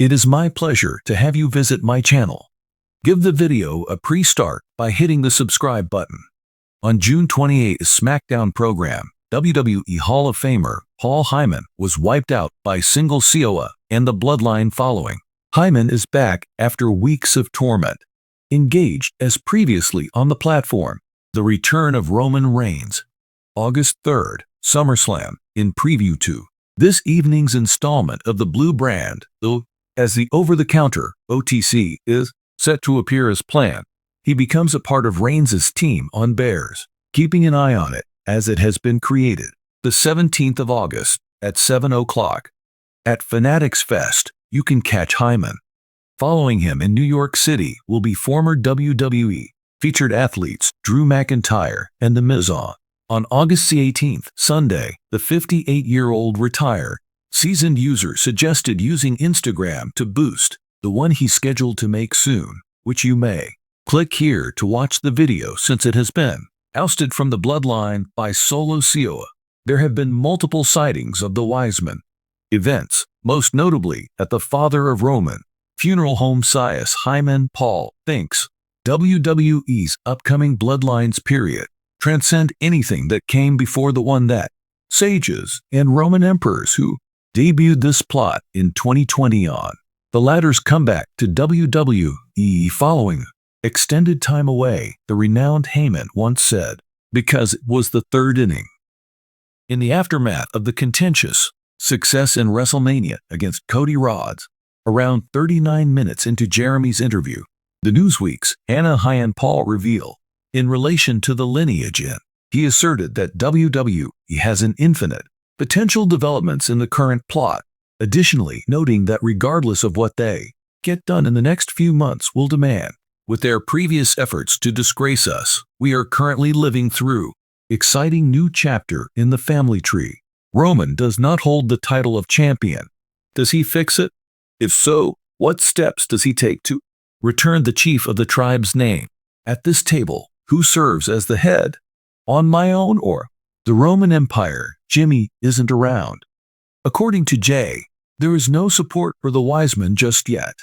It is my pleasure to have you visit my channel. Give the video a pre-start by hitting the subscribe button. On June 28th SmackDown program, WWE Hall of Famer Paul Heyman was wiped out by single Sikoa and the Bloodline following. Heyman is back after weeks of torment. Engaged as previously on the platform, the return of Roman Reigns. August 3rd, SummerSlam, in preview to this evening's installment of the Blue brand, though, as the over-the-counter OTC is set to appear as planned, he becomes a part of Reigns' team on Bears, keeping an eye on it as it has been created. The 17th of August at 7 o'clock. At Fanatics Fest, you can catch Heyman. Following him in New York City will be former WWE featured athletes Drew McIntyre and The Miz. On August 18th, Sunday, the 58-year-old retired seasoned user suggested using Instagram to boost the one he's scheduled to make soon, which you may. Click here to watch the video since it has been ousted from the Bloodline by Solo Sikoa. There have been multiple sightings of the Wiseman events, most notably at the father of Roman funeral home Sias Heyman. Paul thinks WWE's upcoming Bloodlines period transcend anything that came before the one that sages and Roman emperors who debuted this plot in 2020 on the latter's comeback to WWE following extended time away, the renowned Heyman once said, because it was the third inning. In the aftermath of the contentious success in WrestleMania against Cody Rhodes, around 39 minutes into Jeremy's interview, the Newsweek's Hannah Hyan Paul revealed, in relation to the lineage he asserted that WWE has an infinite potential developments in the current plot, additionally noting that regardless of what they get done in the next few months will demand, with their previous efforts to disgrace us, we are currently living through exciting new chapter in the family tree. Roman does not hold the title of champion. Does he fix it? If so, what steps does he take to return the chief of the tribe's name? At this table, who serves as the head? On my own or the Roman Empire? Jimmy isn't around. According to Jay, there is no support for the Wiseman just yet.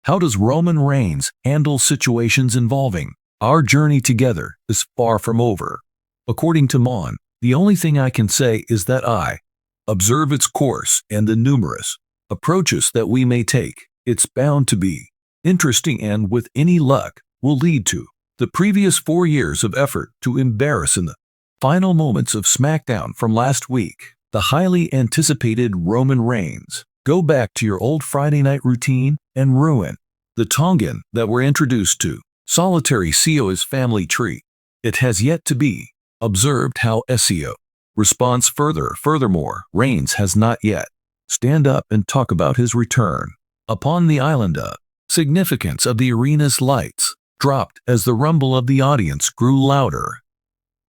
How does Roman Reigns handle situations involving our journey together is far from over? According to Mon, the only thing I can say is that I observe its course and the numerous approaches that we may take. It's bound to be interesting and with any luck will lead to the previous 4 years of effort to embarrass in the final moments of SmackDown from last week. The highly anticipated Roman Reigns. Go back to your old Friday night routine and ruin the Tongan that we're introduced to. Solitary Sikoa's family tree. It has yet to be observed how SEO responds further. Furthermore, Reigns has not yet stand up and talk about his return. Upon the island of significance of the arena's lights dropped as the rumble of the audience grew louder.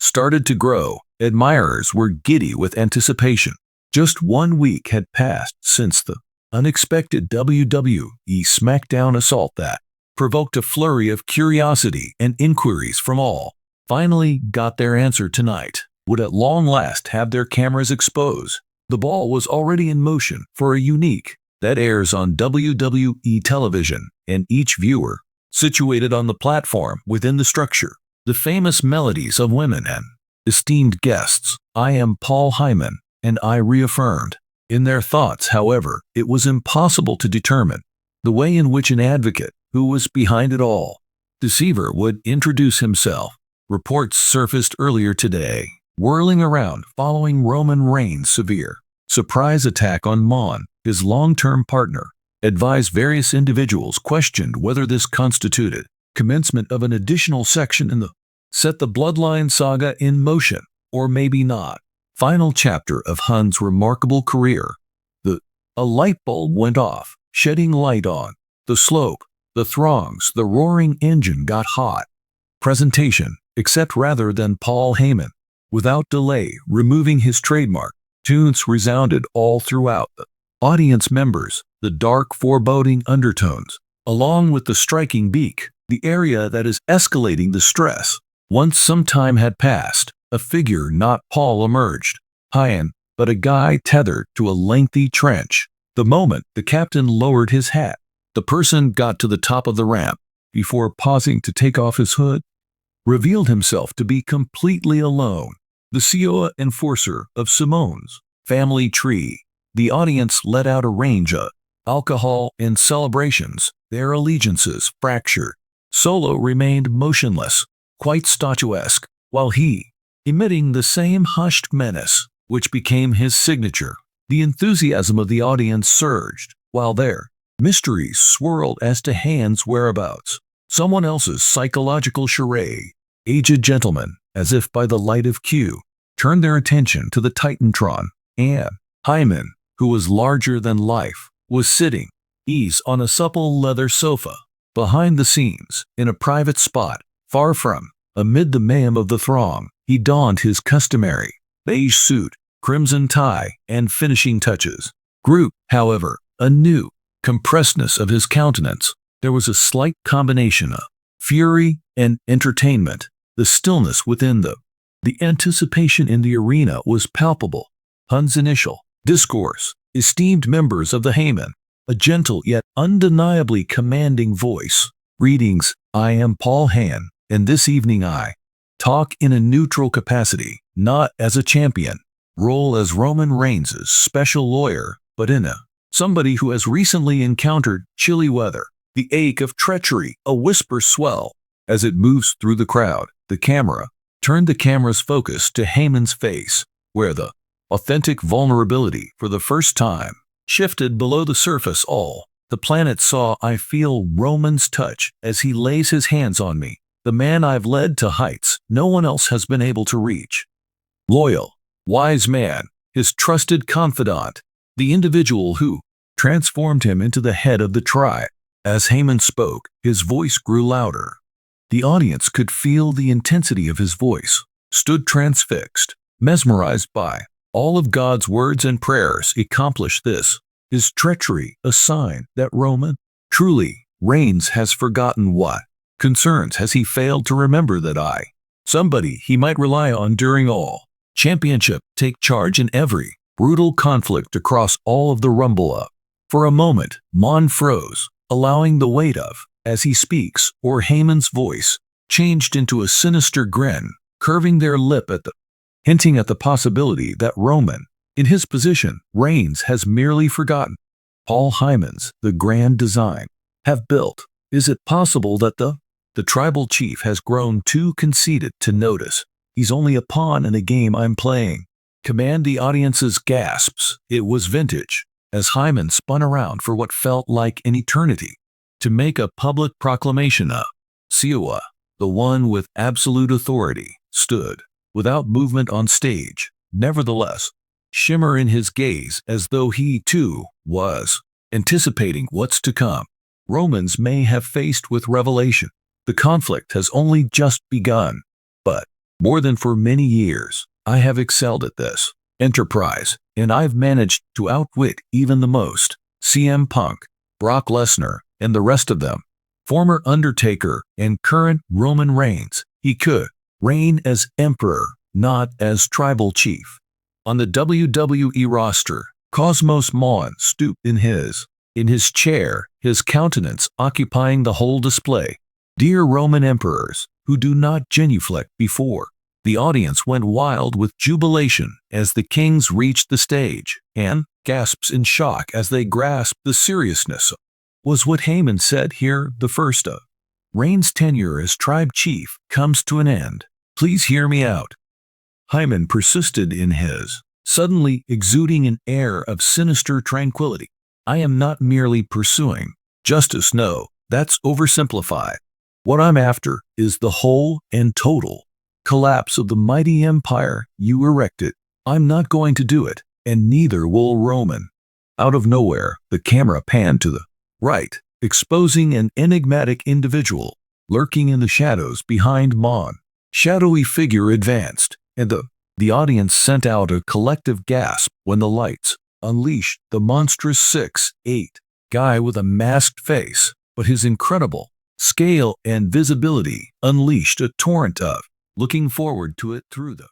Started to grow. Admirers were giddy with anticipation. Just 1 week had passed since the unexpected WWE SmackDown assault that provoked a flurry of curiosity and inquiries from all. Finally got their answer tonight. Would at long last have their cameras exposed. The ball was already in motion for a unique that airs on WWE television, and each viewer situated on the platform within the structure. The famous melodies of women and esteemed guests. I am Paul Heyman, and I reaffirmed. In their thoughts, however, it was impossible to determine the way in which an advocate, who was behind it all, deceiver, would introduce himself. Reports surfaced earlier today, whirling around following Roman Reigns' severe surprise attack on Mon, his long-term partner. Advised various individuals questioned whether this constituted commencement of an additional section in the set the Bloodline saga in motion, or maybe not. Final chapter of Hun's remarkable career. A light bulb went off, shedding light on the slope, the throngs, the roaring engine got hot. Presentation, except rather than Paul Heyman, without delay, removing his trademark, tunes resounded all throughout the audience members, the dark foreboding undertones, along with the striking beak, the area that is escalating the stress. Once some time had passed, a figure not Paul emerged, Hyan, but a guy tethered to a lengthy trench. The moment the captain lowered his hat, the person got to the top of the ramp before pausing to take off his hood, revealed himself to be completely alone, the Sikoa enforcer of Simone's family tree. The audience let out a range of alcohol and celebrations, their allegiances fractured. Solo remained motionless, quite statuesque, while he, emitting the same hushed menace, which became his signature. The enthusiasm of the audience surged, while their mysteries swirled as to Han's whereabouts. Someone else's psychological charade. Aged gentlemen, as if by the light of Q, turned their attention to the Titantron, and Heyman, who was larger than life, was sitting, ease on a supple leather sofa, behind the scenes, in a private spot, far from, amid the mayhem of the throng. He donned his customary beige suit, crimson tie, and finishing touches. Grew, however, a new compressedness of his countenance. There was a slight combination of fury and entertainment. The stillness within the anticipation in the arena was palpable. Hun's initial discourse, esteemed members of the Heyman, a gentle yet undeniably commanding voice. Greetings, I am Paul Han, and this evening I talk in a neutral capacity, not as a champion, role as Roman Reigns' special lawyer, but in a somebody who has recently encountered chilly weather. The ache of treachery, a whisper swell. As it moves through the crowd, the camera turned the camera's focus to Heyman's face, where the authentic vulnerability for the first time shifted below the surface. All the planet saw. I feel Roman's touch as he lays his hands on me, the man I've led to heights no one else has been able to reach. Loyal, wise man, his trusted confidant, the individual who transformed him into the head of the tribe. As Heyman spoke, his voice grew louder. The audience could feel the intensity of his voice, stood transfixed, mesmerized by all of God's words and prayers. Accomplished this. Is treachery a sign that Roman truly Reigns has forgotten? What concerns has he failed to remember that I, somebody he might rely on during all championship, take charge in every brutal conflict across all of the rumble up? For a moment, Mon froze, allowing the weight of, as he speaks, or Heyman's voice, changed into a sinister grin, curving their lip at hinting at the possibility that Roman, in his position, Reigns has merely forgotten. Paul Heyman's, the grand design, have built. Is it possible that the tribal chief has grown too conceited to notice he's only a pawn in a game I'm playing? Command the audience's gasps. It was vintage, as Heyman spun around for what felt like an eternity, to make a public proclamation of Sikoa, the one with absolute authority, stood, without movement on stage, nevertheless, shimmer in his gaze as though he, too, was anticipating what's to come. Romans may have faced with revelation. The conflict has only just begun, but, more than for many years, I have excelled at this enterprise, and I've managed to outwit even the most CM Punk, Brock Lesnar, and the rest of them. Former Undertaker and current Roman Reigns, he could reign as emperor, not as tribal chief. On the WWE roster, Cosmos Mon stooped in his chair, his countenance occupying the whole display. Dear Roman emperors, who do not genuflect before. The audience went wild with jubilation as the kings reached the stage, and gasps in shock as they grasped the seriousness. Was what Heyman said here the first of Reigns' tenure as tribe chief comes to an end. Please hear me out. Heyman persisted in his, suddenly exuding an air of sinister tranquility. I am not merely pursuing justice. No, that's oversimplified. What I'm after is the whole and total collapse of the mighty empire you erected. I'm not going to do it, and neither will Roman. Out of nowhere, the camera panned to the right, exposing an enigmatic individual lurking in the shadows behind Mon. Shadowy figure advanced, and the audience sent out a collective gasp when the lights unleashed the monstrous 6'8" guy with a masked face, but his incredible scale and visibility unleashed a torrent of looking forward to it through the